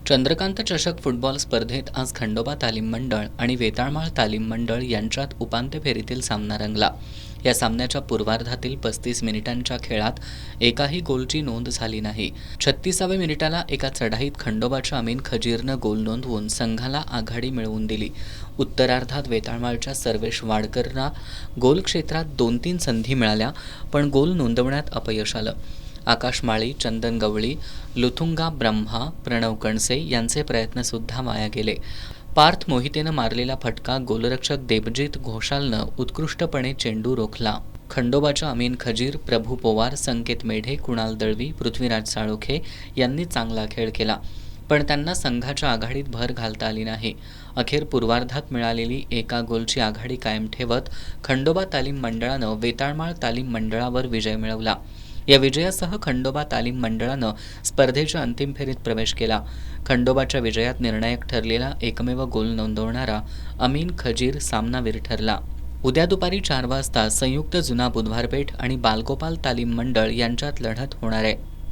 चंद्रकांत चषक फुटबॉल स्पर्धेत आज खंडोबा तालीम मंडळ आणि वेताळमाळ तालीम मंडळ यांच्यात उपांत्य फेरीतील सामना रंगला. या सामन्याच्या पूर्वार्धातील 35 मिनिटांच्या खेळात एकाही गोलची नोंद झाली नाही. 36व्या मिनिटाला एका चढाईत खंडोबाच्या अमीन खजीरनं गोल नोंदवून संघाला आघाडी मिळवून दिली. उत्तरार्धात वेताळमाळच्या सर्वेश वाडकरला गोल क्षेत्रात 2-3 संधी मिळाल्या, पण गोल नोंदवण्यात अपयश आलं. आकाश माळी, चंदन गवळी, लुथुंगा ब्रह्मा, प्रणव कणसे यांचे प्रयत्नसुद्धा वाया गेले. पार्थ मोहितेनं मारलेला फटका गोलरक्षक देबजित घोषालनं उत्कृष्टपणे चेंडू रोखला. खंडोबाच्या अमीन खजीर, प्रभू पोवार, संकेत मेढे, कुणाल दळवी, पृथ्वीराज साळोखे यांनी चांगला खेळ केला, पण त्यांना संघाच्या आघाडीत भर घालता आली नाही. अखेर पूर्वार्धात मिळालेली एका गोलची आघाडी कायम ठेवत खंडोबा तालीम मंडळानं वेताळमाळ तालीम मंडळावर विजय मिळवला. या विजयासह खंडोबा तालीम मंडळानं स्पर्धेच्या अंतिम फेरीत प्रवेश केला. खंडोबाच्या विजयात निर्णायक ठरलेला एकमेव गोल नोंदवणारा अमीन खजीर सामनावीर ठरला. उद्या दुपारी 4 वाजता संयुक्त जुना बुधवारपेठ आणि बालगोपाल तालीम मंडळ यांच्यात लढत होणार आहे.